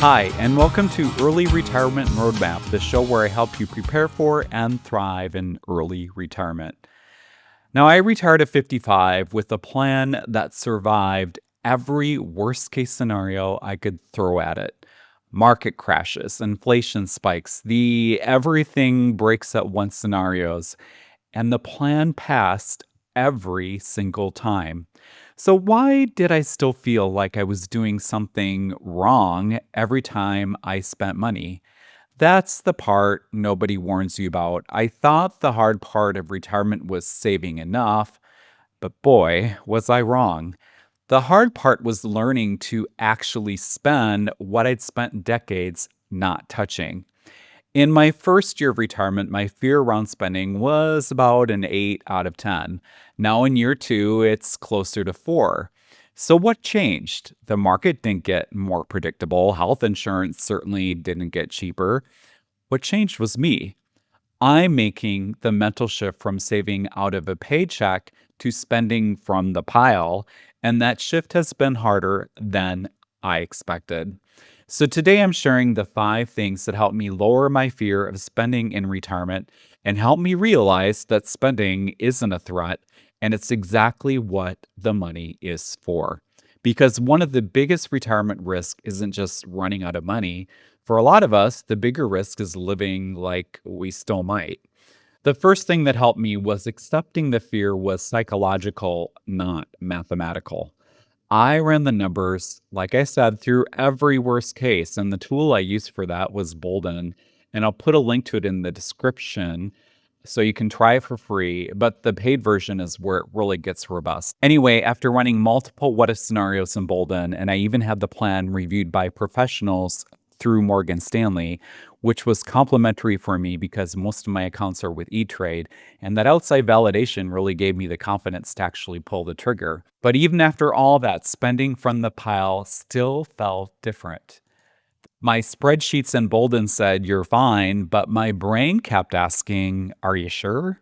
Hi, and welcome to Early Retirement Roadmap, the show where I help you prepare for and thrive in early retirement. Now, I retired at 55 with a plan that survived every worst case scenario I could throw at it. Market crashes, inflation spikes, the everything breaks at once scenarios, and the plan passed every single time. So, why did I still feel like I was doing something wrong every time I spent money? That's the part nobody warns you about. I thought the hard part of retirement was saving enough, but boy, was I wrong. The hard part was learning to actually spend what I'd spent decades not touching. In my first year of retirement, my fear around spending was about an 8 out of 10. Now in year two, it's closer to 4. So what changed? The market didn't get more predictable. Health insurance certainly didn't get cheaper. What changed was me. I'm making the mental shift from saving out of a paycheck to spending from the pile. And that shift has been harder than I expected. So today I'm sharing the 5 things that help me lower my fear of spending in retirement and help me realize that spending isn't a threat and it's exactly what the money is for. Because one of the biggest retirement risks isn't just running out of money. For a lot of us, the bigger risk is living like we still might. The first thing that helped me was accepting the fear was psychological, not mathematical. I ran the numbers, like I said, through every worst case, and the tool I used for that was Bolden, and I'll put a link to it in the description so you can try it for free, but the paid version is where it really gets robust. Anyway, after running multiple what if scenarios in Bolden, and I even had the plan reviewed by professionals through Morgan Stanley, which was complimentary for me because most of my accounts are with E-Trade, and that outside validation really gave me the confidence to actually pull the trigger. But even after all that, spending from the pile still felt different. My spreadsheets in Bolden said, "You're fine," but my brain kept asking, "Are you sure?"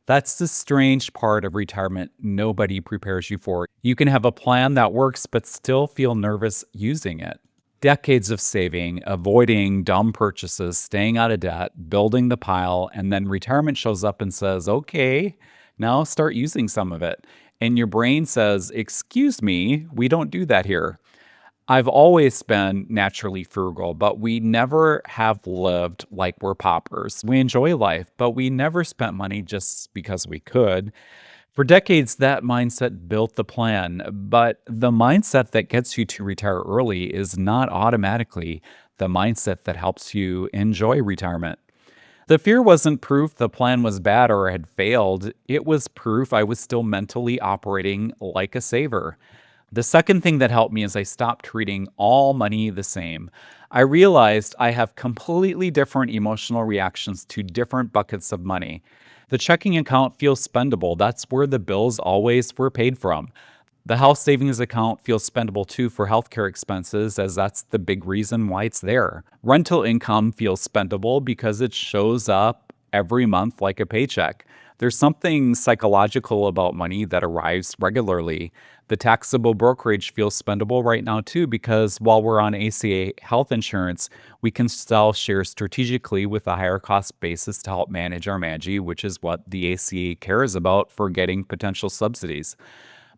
That's the strange part of retirement nobody prepares you for. You can have a plan that works, but still feel nervous using it. Decades of saving, avoiding dumb purchases, staying out of debt, building the pile, and then retirement shows up and says, "Okay, now start using some of it." And your brain says, "Excuse me, we don't do that here." I've always been naturally frugal, but we never have lived like we're paupers. We enjoy life, but we never spent money just because we could. For decades, that mindset built the plan, but the mindset that gets you to retire early is not automatically the mindset that helps you enjoy retirement. The fear wasn't proof the plan was bad or had failed, it was proof I was still mentally operating like a saver. The second thing that helped me is I stopped treating all money the same. I realized I have completely different emotional reactions to different buckets of money. The checking account feels spendable. That's where the bills always were paid from. The health savings account feels spendable too for healthcare expenses, as that's the big reason why it's there. Rental income feels spendable because it shows up every month like a paycheck. There's something psychological about money that arrives regularly. The taxable brokerage feels spendable right now too because while we're on ACA health insurance, we can sell shares strategically with a higher cost basis to help manage our MAGI, which is what the ACA cares about for getting potential subsidies.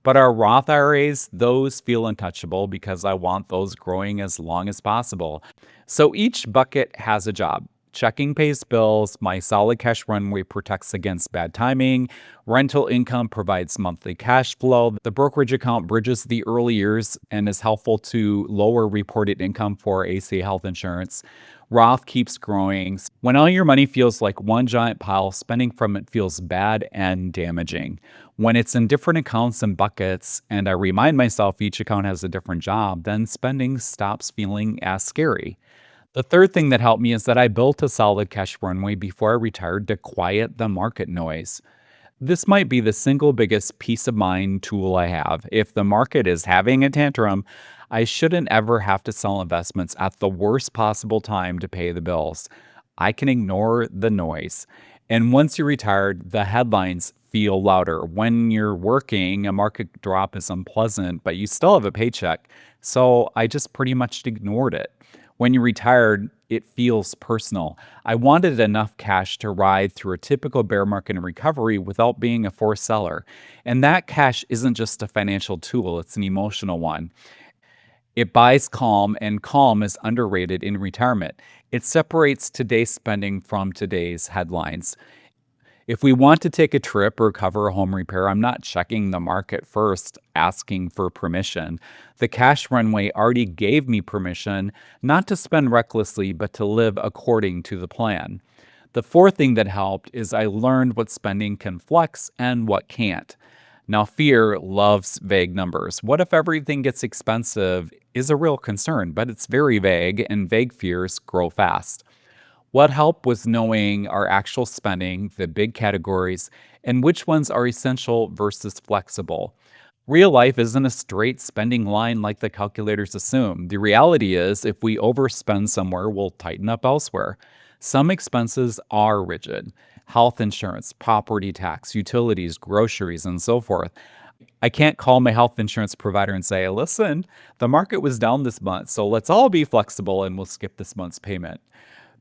But our Roth IRAs, those feel untouchable because I want those growing as long as possible. So each bucket has a job. Checking pays bills, my solid cash runway protects against bad timing, rental income provides monthly cash flow, the brokerage account bridges the early years and is helpful to lower reported income for ACA health insurance. Roth keeps growing. When all your money feels like one giant pile, spending from it feels bad and damaging. When it's in different accounts and buckets, and I remind myself each account has a different job, then spending stops feeling as scary. The third thing that helped me is that I built a solid cash runway before I retired to quiet the market noise. This might be the single biggest peace of mind tool I have. If the market is having a tantrum, I shouldn't ever have to sell investments at the worst possible time to pay the bills. I can ignore the noise. And once you're retired, the headlines feel louder. When you're working, a market drop is unpleasant, but you still have a paycheck. So I just pretty much ignored it. When you're retired, it feels personal. I wanted enough cash to ride through a typical bear market and recovery without being a forced seller. And that cash isn't just a financial tool, it's an emotional one. It buys calm, and calm is underrated in retirement. It separates today's spending from today's headlines. If we want to take a trip or cover a home repair, I'm not checking the market first, asking for permission. The cash runway already gave me permission not to spend recklessly, but to live according to the plan. The fourth thing that helped is I learned what spending can flex and what can't. Now, fear loves vague numbers. What if everything gets expensive is a real concern, but it's very vague, and vague fears grow fast. What helped was knowing our actual spending, the big categories, and which ones are essential versus flexible. Real life isn't a straight spending line like the calculators assume. The reality is, if we overspend somewhere, we'll tighten up elsewhere. Some expenses are rigid: health insurance, property tax, utilities, groceries, and so forth. I can't call my health insurance provider and say, listen, the market was down this month, so let's all be flexible and we'll skip this month's payment.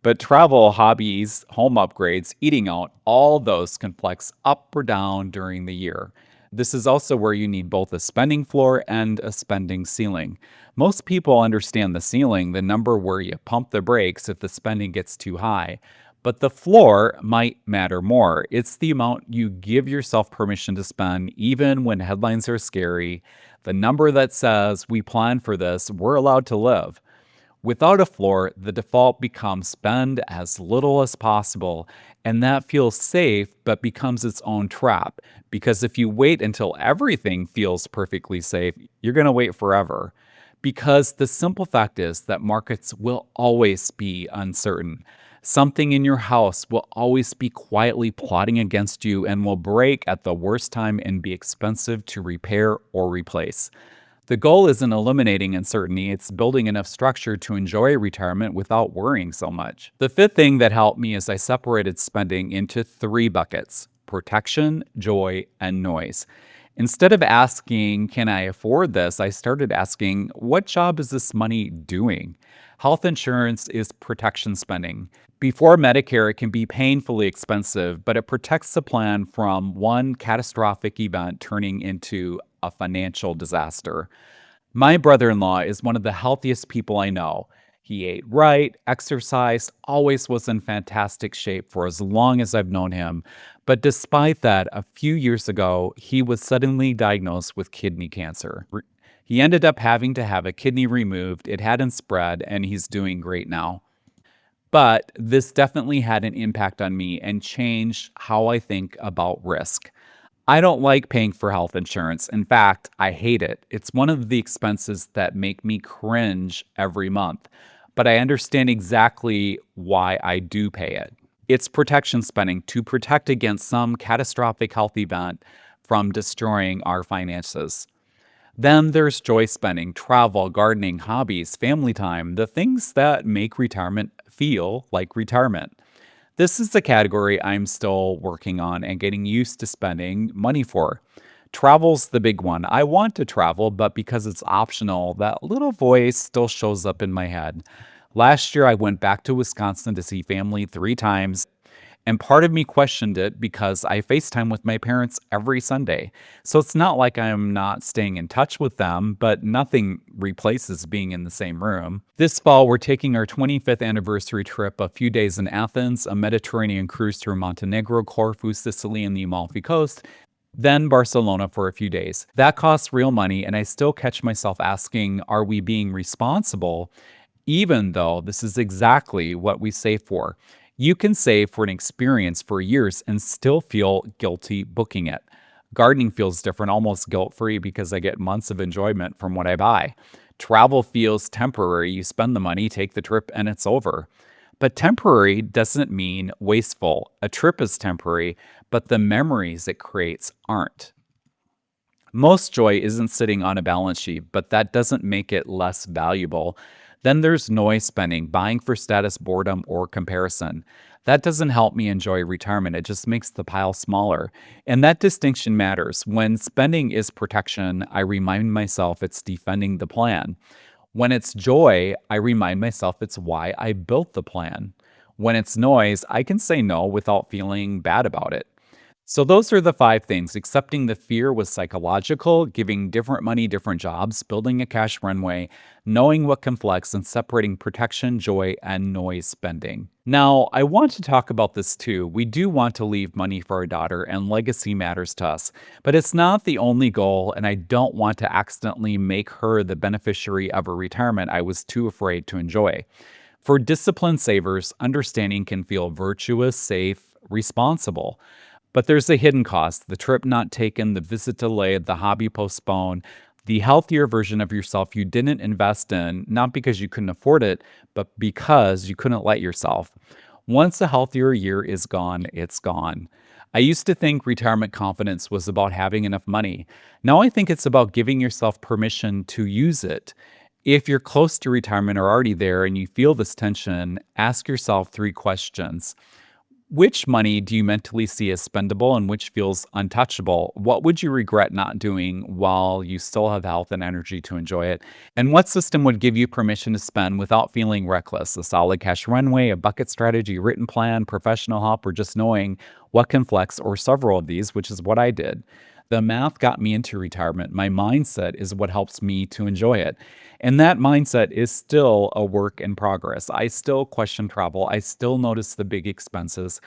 But travel, hobbies, home upgrades, eating out, all those can flex up or down during the year. This is also where you need both a spending floor and a spending ceiling. Most people understand the ceiling, the number where you pump the brakes if the spending gets too high. But the floor might matter more. It's the amount you give yourself permission to spend, even when headlines are scary. The number that says, we plan for this, we're allowed to live. Without a floor, the default becomes spend as little as possible, and that feels safe but becomes its own trap. Because if you wait until everything feels perfectly safe, you're going to wait forever. Because the simple fact is that markets will always be uncertain. Something in your house will always be quietly plotting against you and will break at the worst time and be expensive to repair or replace. The goal isn't eliminating uncertainty, it's building enough structure to enjoy retirement without worrying so much. The fifth thing that helped me is I separated spending into three buckets: protection, joy, and noise. Instead of asking, can I afford this? I started asking, what job is this money doing? Health insurance is protection spending. Before Medicare, it can be painfully expensive, but it protects the plan from one catastrophic event turning into a financial disaster. My brother in law is one of the healthiest people I know. He ate right, exercised, always was in fantastic shape for as long as I've known him. But despite that, a few years ago, he was suddenly diagnosed with kidney cancer. He ended up having to have a kidney removed. It hadn't spread, and he's doing great now. But this definitely had an impact on me and changed how I think about risk. I don't like paying for health insurance. In fact, I hate it. It's one of the expenses that make me cringe every month. But I understand exactly why I do pay it. It's protection spending to protect against some catastrophic health event from destroying our finances. Then there's joy spending: travel, gardening, hobbies, family time, the things that make retirement feel like retirement. This is the category I'm still working on and getting used to spending money for. Travel's the big one. I want to travel, but because it's optional, that little voice still shows up in my head. Last year, I went back to Wisconsin to see family 3 times, and part of me questioned it because I FaceTime with my parents every Sunday. So it's not like I'm not staying in touch with them, but nothing replaces being in the same room. This fall, we're taking our 25th anniversary trip: a few days in Athens, a Mediterranean cruise through Montenegro, Corfu, Sicily, and the Amalfi Coast, then Barcelona for a few days. That costs real money, and I still catch myself asking, are we being responsible? Even though this is exactly what we save for. You can save for an experience for years and still feel guilty booking it. Gardening feels different, almost guilt free, because I get months of enjoyment from what I buy. Travel feels temporary. You spend the money, take the trip, and it's over. But temporary doesn't mean wasteful. A trip is temporary, but the memories it creates aren't. Most joy isn't sitting on a balance sheet, but that doesn't make it less valuable. Then there's noise spending: buying for status, boredom, or comparison. That doesn't help me enjoy retirement. It just makes the pile smaller. And that distinction matters. When spending is protection, I remind myself it's defending the plan. When it's joy, I remind myself it's why I built the plan. When it's noise, I can say no without feeling bad about it. So those are the 5 things. Accepting the fear was psychological, giving different money different jobs, building a cash runway, knowing what can flex, and separating protection, joy, and noise spending. Now, I want to talk about this too. We do want to leave money for our daughter, and legacy matters to us. But it's not the only goal, and I don't want to accidentally make her the beneficiary of a retirement I was too afraid to enjoy. For disciplined savers, understanding can feel virtuous, safe, responsible. But there's a hidden cost: the trip not taken, the visit delayed, the hobby postponed, the healthier version of yourself you didn't invest in, not because you couldn't afford it, but because you couldn't let yourself. Once a healthier year is gone, it's gone. I used to think retirement confidence was about having enough money. Now I think it's about giving yourself permission to use it. If you're close to retirement or already there and you feel this tension, ask yourself 3 questions. Which money do you mentally see as spendable and which feels untouchable? What would you regret not doing while you still have health and energy to enjoy it? And what system would give you permission to spend without feeling reckless? A solid cash runway, a bucket strategy, written plan, professional help, or just knowing what can flex, or several of these, which is what I did. The math got me into retirement. My mindset is what helps me to enjoy it. And that mindset is still a work in progress. I still question travel. I still notice the big expenses.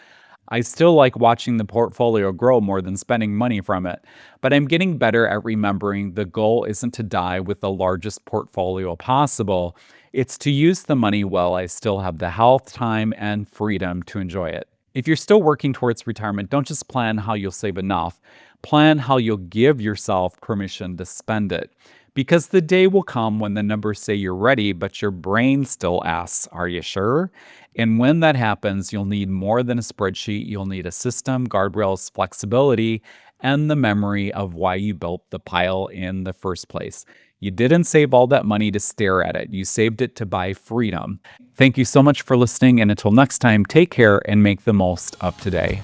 I still like watching the portfolio grow more than spending money from it. But I'm getting better at remembering the goal isn't to die with the largest portfolio possible. It's to use the money while I still have the health, time, and freedom to enjoy it. If you're still working towards retirement, don't just plan how you'll save enough. Plan how you'll give yourself permission to spend it. Because the day will come when the numbers say you're ready, but your brain still asks, "Are you sure?" And when that happens, you'll need more than a spreadsheet. You'll need a system, guardrails, flexibility, and the memory of why you built the pile in the first place. You didn't save all that money to stare at it. You saved it to buy freedom. Thank you so much for listening. And until next time, take care and make the most of today.